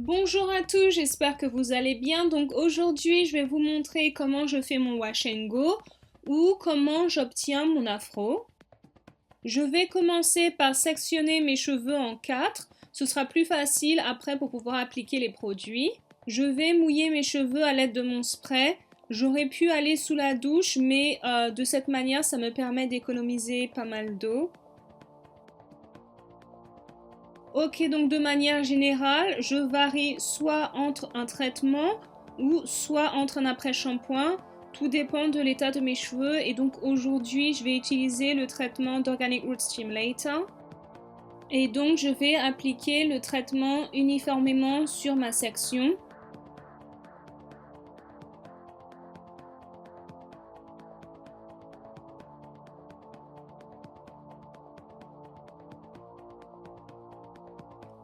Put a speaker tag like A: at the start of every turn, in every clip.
A: Bonjour à tous, j'espère que vous allez bien. Donc aujourd'hui, je vais vous montrer comment je fais mon wash and go ou comment j'obtiens mon afro. Je vais commencer par sectionner mes cheveux en 4. Ce sera plus facile après pour pouvoir appliquer les produits. Je vais mouiller mes cheveux à l'aide de mon spray. J'aurais pu aller sous la douche, mais de cette manière, ça me permet d'économiser pas mal d'eau. Ok, donc de manière générale, je varie soit entre un traitement ou soit entre un après-shampoing. Tout dépend de l'état de mes cheveux et donc aujourd'hui, je vais utiliser le traitement d'Organic Root Stimulator. Et donc, je vais appliquer le traitement uniformément sur ma section.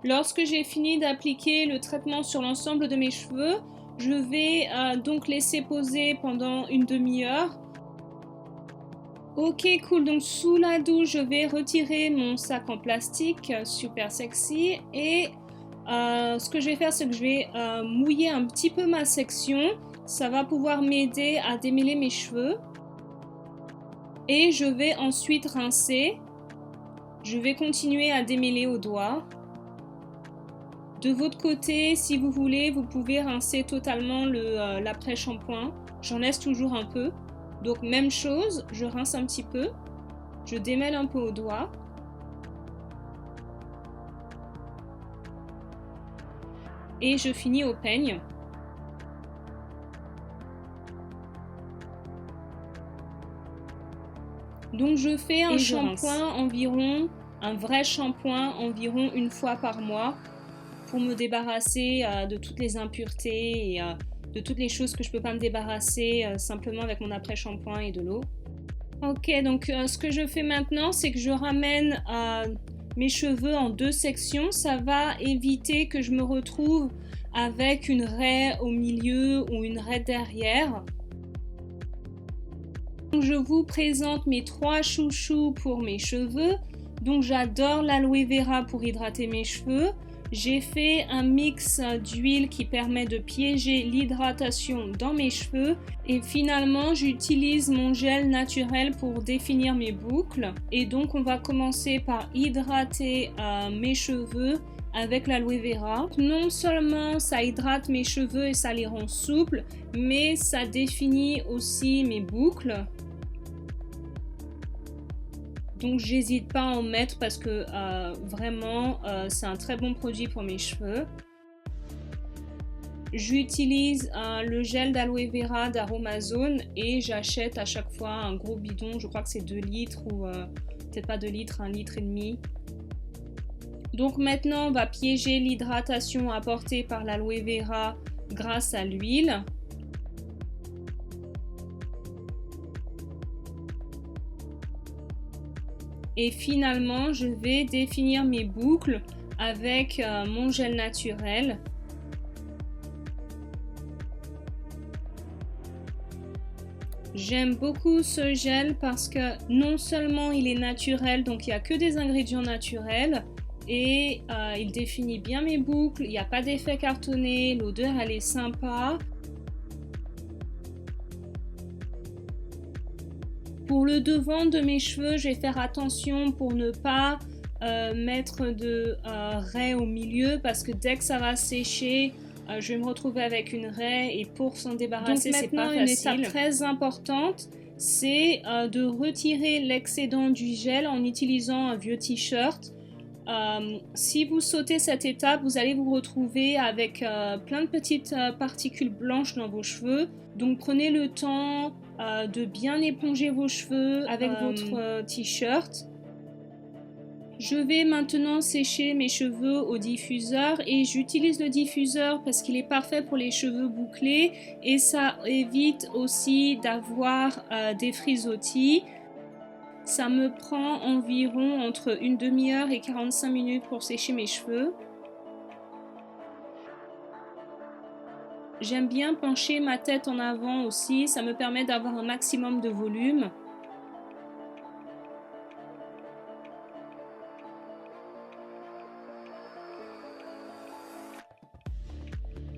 A: Lorsque j'ai fini d'appliquer le traitement sur l'ensemble de mes cheveux, je vais donc laisser poser pendant une demi-heure. Ok, cool, donc sous la douche, je vais retirer mon sac en plastique, super sexy. Et ce que je vais faire, c'est que je vais mouiller un petit peu ma section. Ça va pouvoir m'aider à démêler mes cheveux. Et je vais ensuite rincer. Je vais continuer à démêler au doigt. De votre côté, si vous voulez, vous pouvez rincer totalement l'après-shampoing. J'en laisse toujours un peu. Donc même chose, je rince un petit peu. Je démêle un peu au doigt. Et je finis au peigne. Donc je fais un shampoing environ, un vrai shampoing environ une fois par mois pour me débarrasser de toutes les impuretés et de toutes les choses que je ne peux pas me débarrasser simplement avec mon après-shampoing et de l'eau. Ok, donc ce que je fais maintenant, c'est que je ramène mes cheveux en 2 sections. Ça va éviter que je me retrouve avec une raie au milieu ou une raie derrière. Je vous présente mes 3 chouchous pour mes cheveux. Donc j'adore l'aloe vera pour hydrater mes cheveux. J'ai fait un mix d'huile qui permet de piéger l'hydratation dans mes cheveux. Et finalement, j'utilise mon gel naturel pour définir mes boucles. Et donc, on va commencer par hydrater mes cheveux avec l'aloe vera. Non seulement ça hydrate mes cheveux et ça les rend souples, mais ça définit aussi mes boucles. Donc j'hésite pas à en mettre parce que vraiment c'est un très bon produit pour mes cheveux. J'utilise le gel d'aloe vera d'Aromazone et j'achète à chaque fois un gros bidon, je crois que c'est 2 litres ou peut-être pas 2 litres, 1,5 litre. Donc maintenant on va piéger l'hydratation apportée par l'aloe vera grâce à l'huile. Et finalement, je vais définir mes boucles avec mon gel naturel. J'aime beaucoup ce gel parce que non seulement il est naturel, donc il n'y a que des ingrédients naturels, et il définit bien mes boucles, il n'y a pas d'effet cartonné, l'odeur elle est sympa. Pour le devant de mes cheveux, je vais faire attention pour ne pas mettre de raie au milieu parce que dès que ça va sécher, je vais me retrouver avec une raie et pour s'en débarrasser, c'est pas facile. Une étape très importante, c'est de retirer l'excédent du gel en utilisant un vieux t-shirt. Si vous sautez cette étape, vous allez vous retrouver avec plein de petites particules blanches dans vos cheveux. Donc prenez le temps de bien éponger vos cheveux avec votre t-shirt. Je vais maintenant sécher mes cheveux au diffuseur et j'utilise le diffuseur parce qu'il est parfait pour les cheveux bouclés et ça évite aussi d'avoir des frisottis. Ça me prend environ entre une demi-heure et 45 minutes pour sécher mes cheveux. J'aime bien pencher ma tête en avant aussi, ça me permet d'avoir un maximum de volume.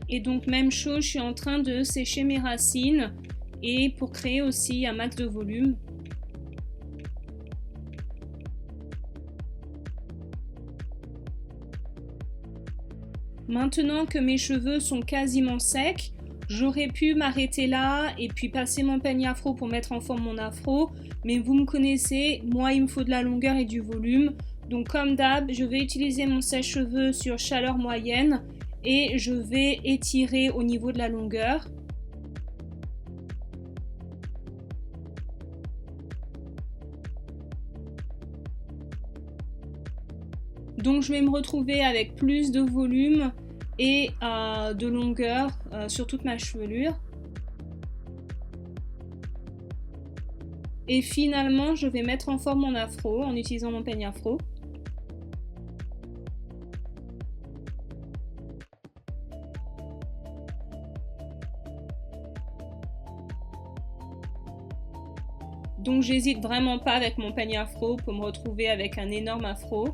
A: Et donc même chose, je suis en train de sécher mes racines et pour créer aussi un max de volume. Maintenant que mes cheveux sont quasiment secs, j'aurais pu m'arrêter là et puis passer mon peigne afro pour mettre en forme mon afro, mais vous me connaissez, moi il me faut de la longueur et du volume. Donc comme d'hab, je vais utiliser mon sèche-cheveux sur chaleur moyenne et je vais étirer au niveau de la longueur. Donc je vais me retrouver avec plus de volume et de longueur sur toute ma chevelure. Et finalement, je vais mettre en forme mon afro en utilisant mon peigne afro. Donc j'hésite vraiment pas avec mon peigne afro pour me retrouver avec un énorme afro.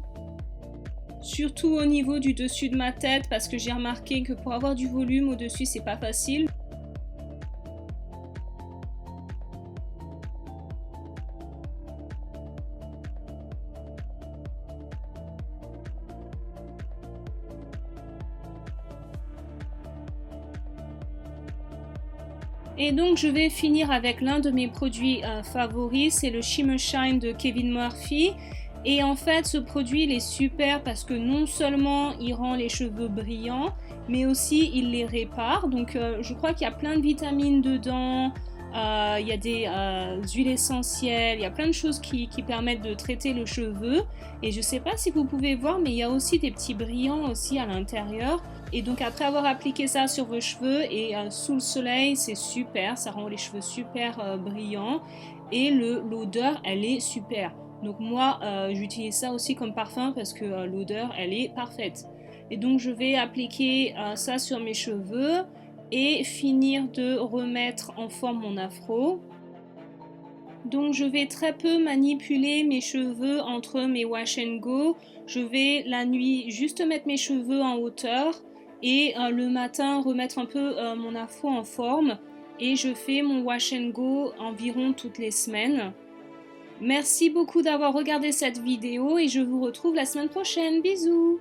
A: Surtout au niveau du dessus de ma tête parce que j'ai remarqué que pour avoir du volume au-dessus c'est pas facile. Et donc je vais finir avec l'un de mes produits favoris, c'est le Shimmer Shine de Kevin Murphy. Et en fait ce produit il est super parce que non seulement il rend les cheveux brillants, mais aussi il les répare. Donc je crois qu'il y a plein de vitamines dedans, il y a des huiles essentielles, il y a plein de choses qui permettent de traiter le cheveu. Et je sais pas si vous pouvez voir, mais il y a aussi des petits brillants aussi à l'intérieur. Et donc après avoir appliqué ça sur vos cheveux et sous le soleil, c'est super, ça rend les cheveux super brillants. Et l'odeur, elle est super. Donc moi, j'utilise ça aussi comme parfum parce que l'odeur, elle est parfaite. Et donc je vais appliquer ça sur mes cheveux et finir de remettre en forme mon afro. Donc je vais très peu manipuler mes cheveux entre mes wash and go. Je vais la nuit juste mettre mes cheveux en hauteur et le matin remettre un peu mon afro en forme. Et je fais mon wash and go environ toutes les semaines. Merci beaucoup d'avoir regardé cette vidéo et je vous retrouve la semaine prochaine. Bisous!